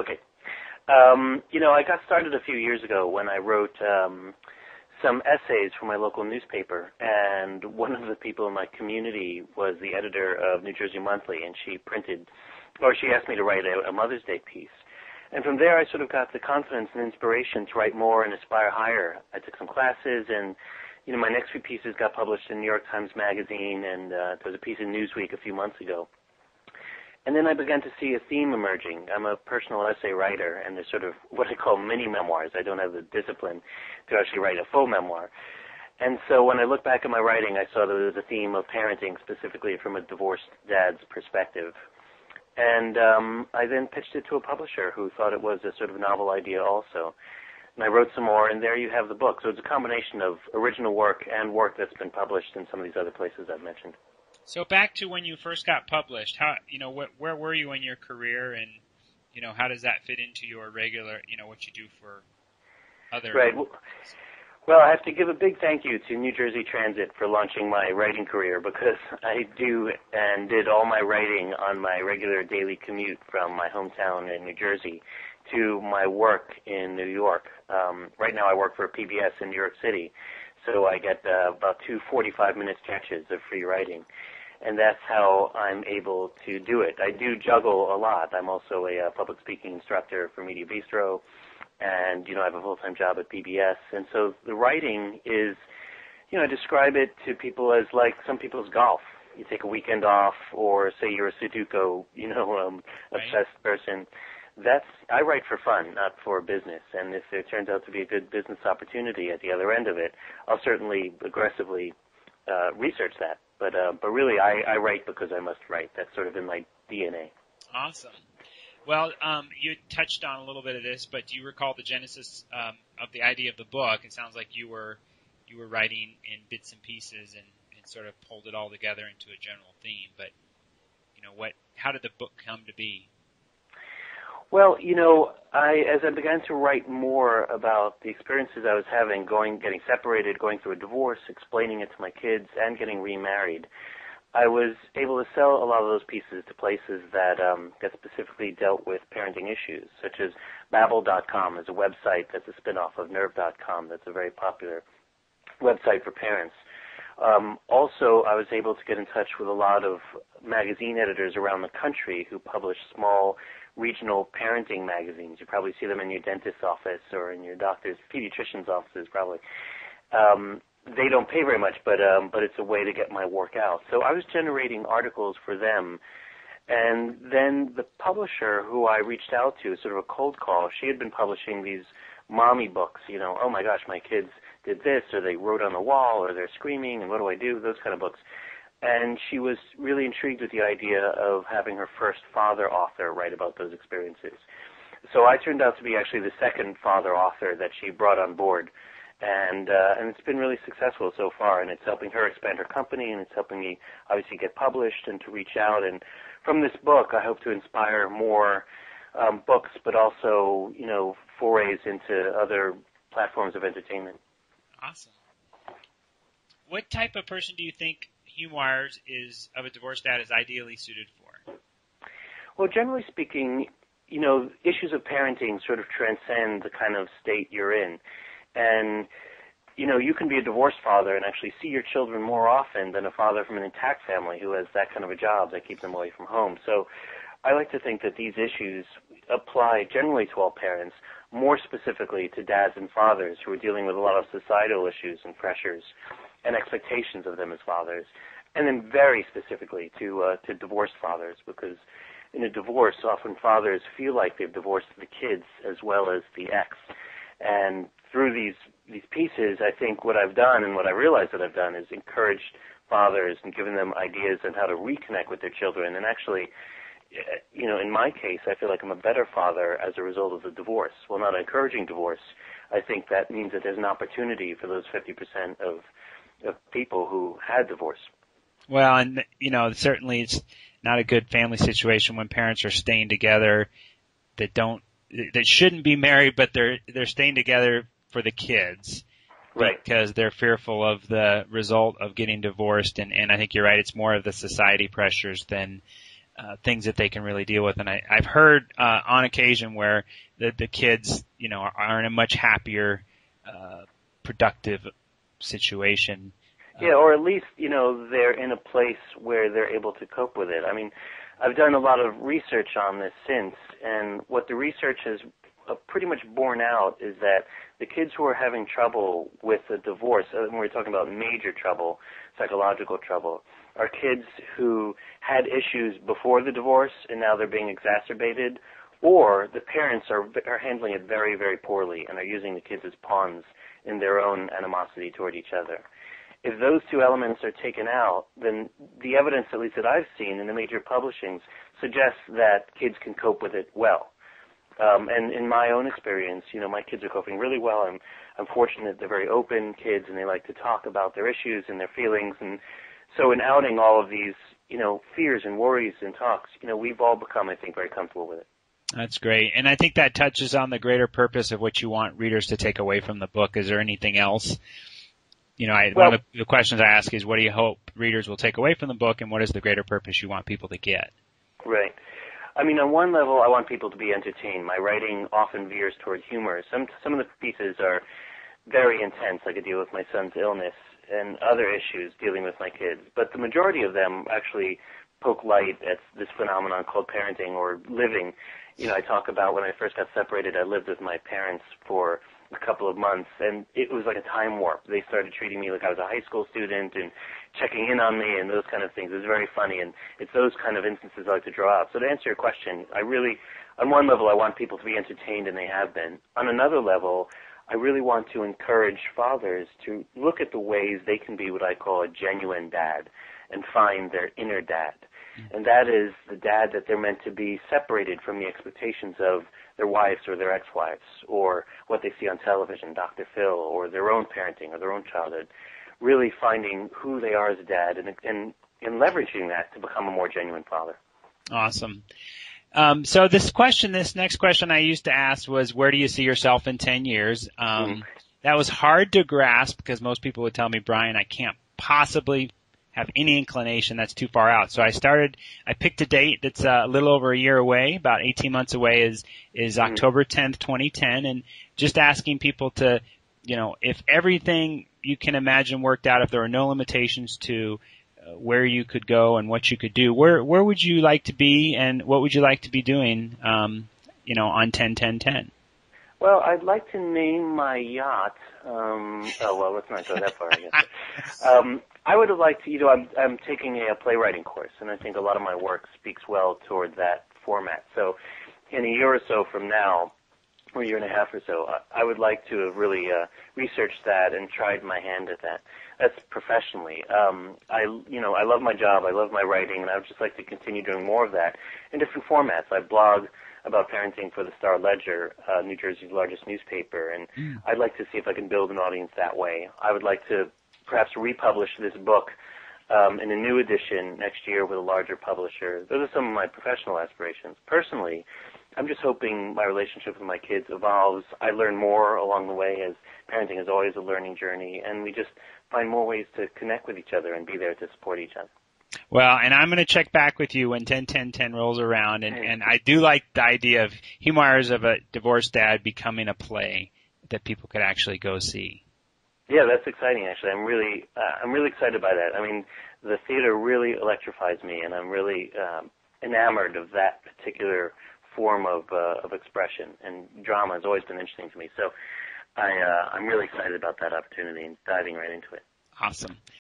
Okay. I got started a few years ago when I wrote some essays for my local newspaper, and one of the people in my community was the editor of New Jersey Monthly, and she asked me to write a Mother's Day piece. And from there, I sort of got the confidence and inspiration to write more and aspire higher. I took some classes, and my next few pieces got published in New York Times Magazine, and there was a piece in Newsweek a few months ago. And then I began to see a theme emerging. I'm a personal essay writer, and there's sort of what I call mini memoirs. I don't have the discipline to actually write a full memoir. And so when I look back at my writing, I saw that there was a theme of parenting, specifically from a divorced dad's perspective. And I then pitched it to a publisher who thought it was a sort of novel idea also. And I wrote some more, and there you have the book. So it's a combination of original work and work that's been published in some of these other places I've mentioned. So back to when you first got published, where were you in your career, and how does that fit into your regular, what you do for other? Right. Well, I have to give a big thank you to New Jersey Transit for launching my writing career, because I do and did all my writing on my regular daily commute from my hometown in New Jersey to my work in New York. Right now I work for PBS in New York City, so I get about 2 45-minute stretches of free writing, and that's how I'm able to do it. I do juggle a lot. I'm also a public speaking instructor for Media Bistro, and, I have a full-time job at PBS, and so the writing is, I describe it to people as like some people's golf. You take a weekend off, or say you're a Sudoku, obsessed person. I write for fun, not for business, and if there turns out to be a good business opportunity at the other end of it, I'll certainly aggressively research that. But really, I write because I must write. That's sort of in my DNA. Awesome. Well, you touched on a little bit of this, but do you recall the genesis of the idea of the book? It sounds like you were writing in bits and pieces and sort of pulled it all together into a general theme. But how did the book come to be? Well, as I began to write more about the experiences I was having, getting separated, going through a divorce, explaining it to my kids, and getting remarried, I was able to sell a lot of those pieces to places that specifically dealt with parenting issues, such as Babbel.com is a website that's a spin-off of Nerve.com that's a very popular website for parents. Also, I was able to get in touch with a lot of magazine editors around the country who publish small regional parenting magazines. You probably see them in your dentist's office or in your doctor's, pediatrician's offices probably. They don't pay very much, but it's a way to get my work out. So I was generating articles for them, and then the publisher who I reached out to, sort of a cold call, she had been publishing these mommy books, oh my gosh, my kids did this, or they wrote on the wall, or they're screaming, and what do I do, those kind of books. And she was really intrigued with the idea of having her first father author write about those experiences. So I turned out to be actually the second father author that she brought on board. And it's been really successful so far, and it's helping her expand her company, and it's helping me obviously get published and to reach out. And from this book, I hope to inspire more books, but also, forays into other platforms of entertainment. Awesome. What type of person do you think Humoirs of a divorced dad is ideally suited for? Well, generally speaking, issues of parenting sort of transcend the kind of state you're in. And, you can be a divorced father and actually see your children more often than a father from an intact family who has that kind of a job that keeps them away from home. So I like to think that these issues apply generally to all parents, more specifically to dads and fathers who are dealing with a lot of societal issues and pressures and expectations of them as fathers, and then very specifically to divorced fathers, because in a divorce, often fathers feel like they've divorced the kids as well as the ex. And through these pieces, I think what I've done and what I realize that I've done is encouraged fathers and given them ideas on how to reconnect with their children. And actually, in my case, I feel like I'm a better father as a result of the divorce. While not encouraging divorce, I think that means that there's an opportunity for those 50% of people who had divorce. Well, and, certainly it's not a good family situation when parents are staying together that shouldn't be married, but they're staying together for the kids. Right. Because they're fearful of the result of getting divorced. And I think you're right. It's more of the society pressures than things that they can really deal with. And I've heard on occasion where the kids, are in a much happier, productive situation. Yeah, or at least, they're in a place where they're able to cope with it. I mean, I've done a lot of research on this since, and what the research has pretty much borne out is that the kids who are having trouble with a divorce, when we're talking about major trouble, psychological trouble, are kids who had issues before the divorce and now they're being exacerbated, or the parents are handling it very, very poorly and are using the kids as pawns in their own animosity toward each other. If those two elements are taken out, then the evidence, at least that I've seen in the major publishings, suggests that kids can cope with it well. And in my own experience, my kids are coping really well. I'm fortunate they're very open kids and they like to talk about their issues and their feelings. And so in outing all of these, fears and worries and talks, we've all become, I think, very comfortable with it. That's great. And I think that touches on the greater purpose of what you want readers to take away from the book. Is there anything else? One of the questions I ask is, what do you hope readers will take away from the book, and what is the greater purpose you want people to get? Right. I mean, on one level, I want people to be entertained. My writing often veers toward humor. Some of the pieces are very intense, like I deal with my son's illness and other issues dealing with my kids. But the majority of them actually poke light at this phenomenon called parenting or living. I talk about when I first got separated, I lived with my parents for a couple of months, and it was like a time warp. They started treating me like I was a high school student and checking in on me and those kind of things. It was very funny, and it's those kind of instances I like to draw out. So to answer your question, on one level, I want people to be entertained, and they have been. On another level, I really want to encourage fathers to look at the ways they can be what I call a genuine dad and find their inner dad. And that is the dad that they're meant to be, separated from the expectations of their wives or their ex-wives or what they see on television, Dr. Phil, or their own parenting or their own childhood, really finding who they are as a dad and leveraging that to become a more genuine father. Awesome. So this next question I used to ask was, where do you see yourself in 10 years? That was hard to grasp because most people would tell me, Brian, I can't possibly have any inclination that's too far out. So I picked a date that's a little over a year away, about 18 months away is October 10th, 2010, and just asking people to, if everything you can imagine worked out, if there were no limitations to where you could go and what you could do, where would you like to be and what would you like to be doing, on 10-10-10? Well, I'd like to name my yacht. Let's not go that far, I guess. I would have liked to, I'm taking a playwriting course, and I think a lot of my work speaks well toward that format. So in a year or so from now, or a year and a half or so, I would like to have really researched that and tried my hand at that. That's professionally. I love my job. I love my writing, and I would just like to continue doing more of that in different formats. I blog about parenting for the Star-Ledger, New Jersey's largest newspaper, and I'd like to see if I can build an audience that way. I would like to perhaps republish this book in a new edition next year with a larger publisher. Those are some of my professional aspirations. Personally, I'm just hoping my relationship with my kids evolves. I learn more along the way, as parenting is always a learning journey, and we just find more ways to connect with each other and be there to support each other. Well, and I'm going to check back with you when 10-10-10 rolls around, and I do like the idea of Humoirs of a divorced dad becoming a play that people could actually go see. Yeah, that's exciting, actually. I'm really excited by that. I mean, the theater really electrifies me, and I'm really enamored of that particular form of expression, and drama has always been interesting to me. So I'm really excited about that opportunity and diving right into it. Awesome.